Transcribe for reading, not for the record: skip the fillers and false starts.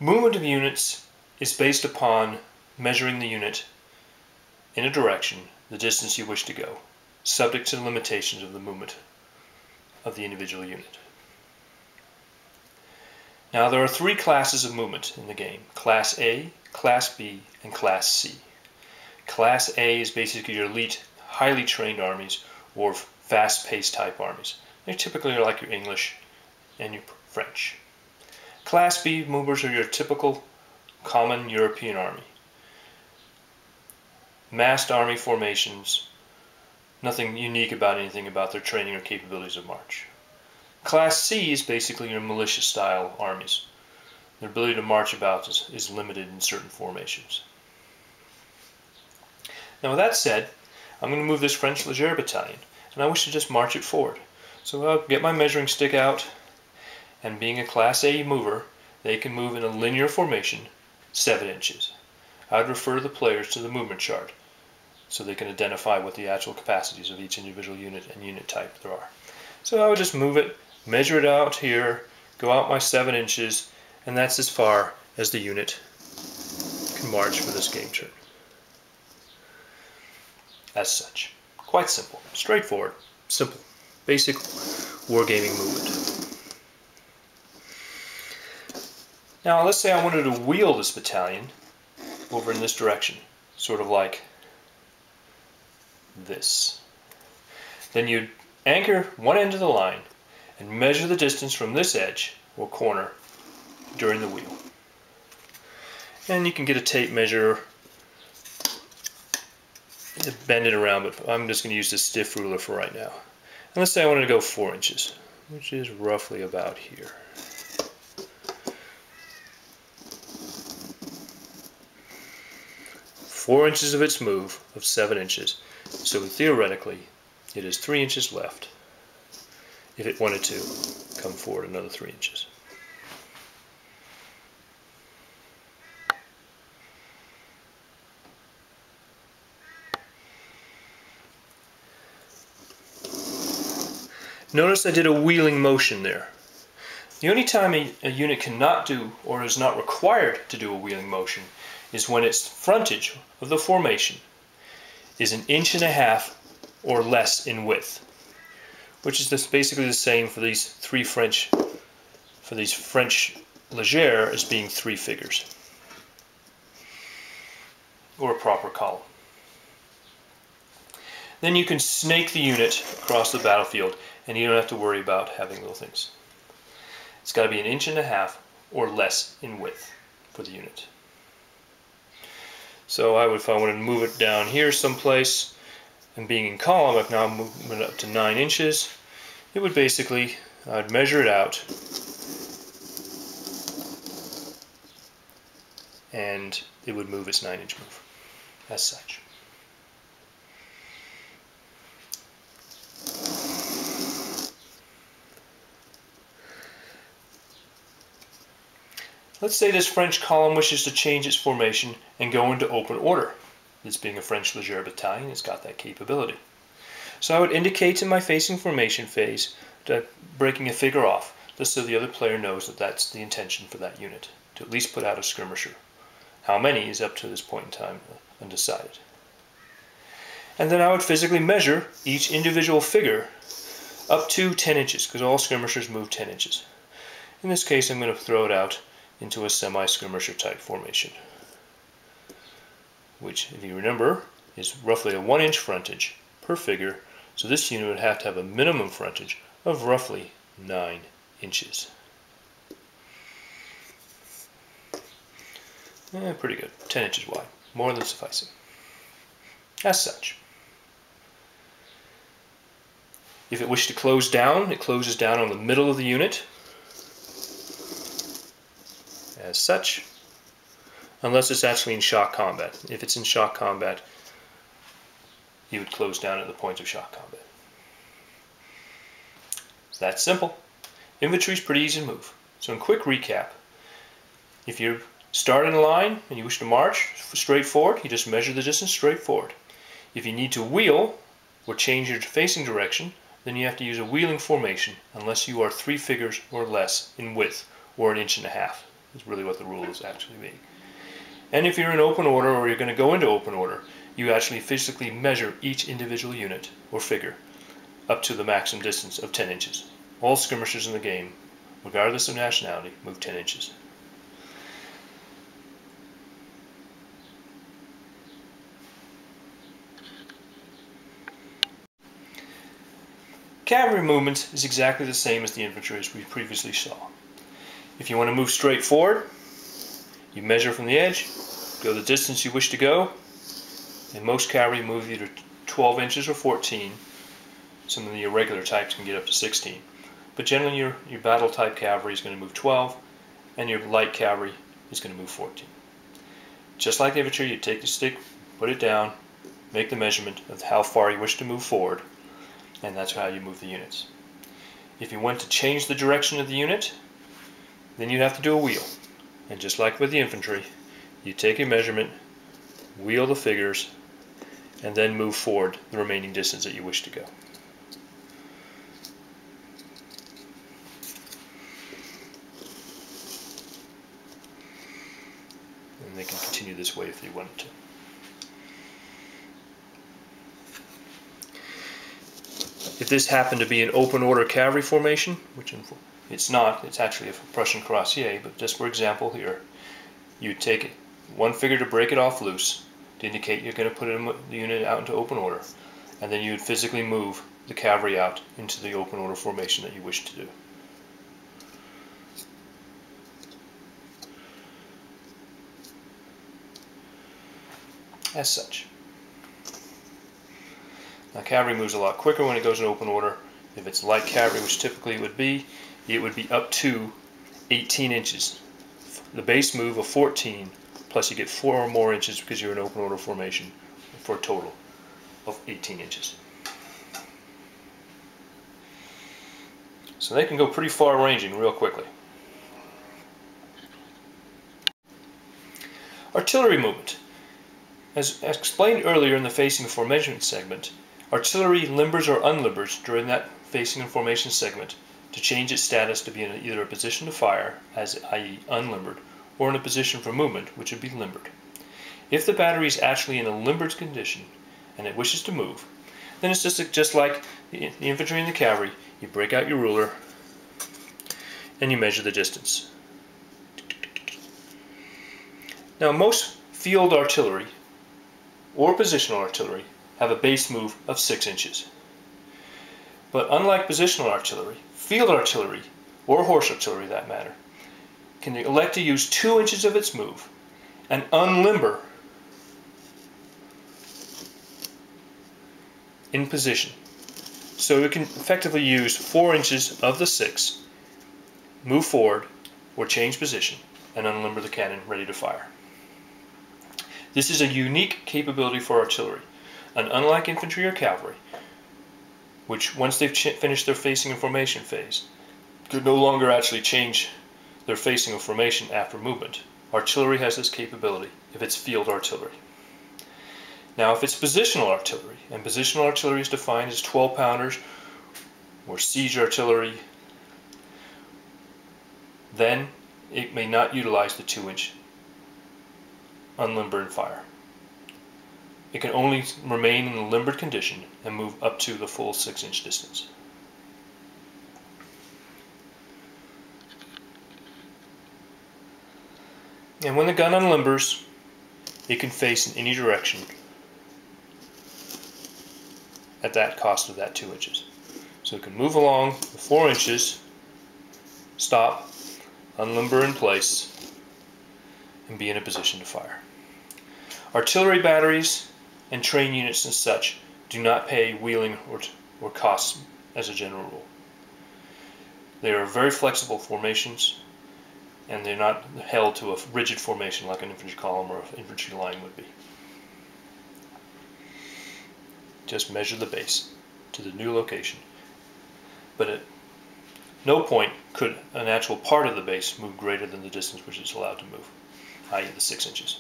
Movement of units is based upon measuring the unit in a direction, the distance you wish to go, subject to the limitations of the movement of the individual unit. Now there are three classes of movement in the game: Class A, Class B, and Class C. Class A is basically your elite, highly trained armies or fast-paced type armies. They typically are like your English and your French. Class B movers are your typical common European army. Massed army formations, nothing unique about anything about their training or capabilities of march. Class C is basically your militia style armies. Their ability to march about is limited in certain formations. Now with that said, I'm going to move this French Leger battalion, and I wish to just march it forward. So I'll get my measuring stick out, and being a Class A mover, they can move in a linear formation 7 inches. I would refer the players to the movement chart so they can identify what the actual capacities of each individual unit and unit type there are. So I would just move it, measure it out here, go out my 7 inches, and that's as far as the unit can march for this game turn. As such. Quite simple, straightforward, simple, basic wargaming movement. Now let's say I wanted to wheel this battalion over in this direction, sort of like this. Then you'd anchor one end of the line and measure the distance from this edge or corner during the wheel. And you can get a tape measure to bend it around, but I'm just going to use this stiff ruler for right now. And let's say I wanted to go 4 inches, which is roughly about here. Four inches of its move of 7 inches, so theoretically it is 3 inches left if it wanted to come forward another 3 inches. Notice I did a wheeling motion there. The only time a unit cannot do or is not required to do a wheeling motion is when its frontage of the formation is 1.5 inches or less in width, which is basically the same for these French Leger as being 3 figures, or a proper column. Then you can snake the unit across the battlefield, and you don't have to worry about having little things. It's got to be 1.5 inches or less in width for the unit. So if I wanted to move it down here someplace, and being in column, I've now moved it up to 9 inches. It would basically, I'd measure it out, and it would move its 9-inch move, as such. Let's say this French column wishes to change its formation and go into open order. This being a French Leger battalion, it's got that capability. So I would indicate in my facing formation phase that breaking a figure off, just so the other player knows that that's the intention for that unit, to at least put out a skirmisher. How many is up to this point in time undecided. And then I would physically measure each individual figure up to 10 inches, because all skirmishers move 10 inches. In this case, I'm going to throw it out into a semi-skirmisher type formation, which, if you remember, is roughly a 1-inch frontage per figure, so this unit would have to have a minimum frontage of roughly 9 inches. Pretty good, 10 inches wide, more than sufficing. As such. If it wishes to close down, it closes down on the middle of the unit, as such, unless it's actually in shock combat. If it's in shock combat, you would close down at the point of shock combat. It's that simple. Infantry is pretty easy to move. So in quick recap, if you start in a line and you wish to march straight forward, you just measure the distance straight forward. If you need to wheel or change your facing direction, then you have to use a wheeling formation unless you are 3 figures or less in width or 1.5 inches. is really what the rule is actually meaning. And if you're in open order, or you're going to go into open order, you actually physically measure each individual unit or figure up to the maximum distance of 10 inches. All skirmishers in the game, regardless of nationality, move 10 inches. Cavalry movement is exactly the same as the infantry as we previously saw. If you want to move straight forward, you measure from the edge, go the distance you wish to go, and most cavalry move either 12 inches or 14. Some of the irregular types can get up to 16. But generally your battle type cavalry is going to move 12, and your light cavalry is going to move 14. Just like the infantry, you take the stick, put it down, make the measurement of how far you wish to move forward, and that's how you move the units. If you want to change the direction of the unit, then you have to do a wheel. And just like with the infantry, you take a measurement, wheel the figures, and then move forward the remaining distance that you wish to go. And they can continue this way if they wanted to. If this happened to be an open order cavalry formation, which it's not, it's actually a Prussian cuirassier, but just for example here, you take one figure to break it off loose to indicate you're going to put the unit out into open order, and then you would physically move the cavalry out into the open order formation that you wish to do. As such. Now cavalry moves a lot quicker when it goes in open order. If it's light cavalry, which typically it would be up to 18 inches. The base move of 14, plus you get 4 more inches because you're in open order formation, for a total of 18 inches. So they can go pretty far ranging real quickly. Artillery movement. As explained earlier in the facing and formation segment, artillery limbers or unlimbers during that facing and formation segment to change its status to be in either a position to fire, as i.e. unlimbered, or in a position for movement, which would be limbered. If the battery is actually in a limbered condition and it wishes to move, then it's just like the infantry and the cavalry. You break out your ruler and you measure the distance. Now most field artillery or positional artillery have a base move of 6 inches. But unlike positional artillery, field artillery, or horse artillery that matter, can elect to use 2 inches of its move and unlimber in position. So it can effectively use 4 inches of the 6, move forward or change position, and unlimber the cannon ready to fire. This is a unique capability for artillery, and unlike infantry or cavalry, which once they've finished their facing and formation phase, could no longer actually change their facing or formation after movement, artillery has this capability if it's field artillery. Now if it's positional artillery, and positional artillery is defined as 12-pounders or siege artillery, then it may not utilize the 2-inch unlimber and fire. It can only remain in the limbered condition and move up to the full 6-inch distance. And when the gun unlimbers, it can face in any direction at that cost of that 2 inches. So it can move along the 4 inches, stop, unlimber in place, and be in a position to fire. Artillery batteries and train units and such do not pay wheeling or costs as a general rule. They are very flexible formations, and they're not held to a rigid formation like an infantry column or an infantry line would be. Just measure the base to the new location. But at no point could an actual part of the base move greater than the distance which it's allowed to move, i.e. the 6 inches.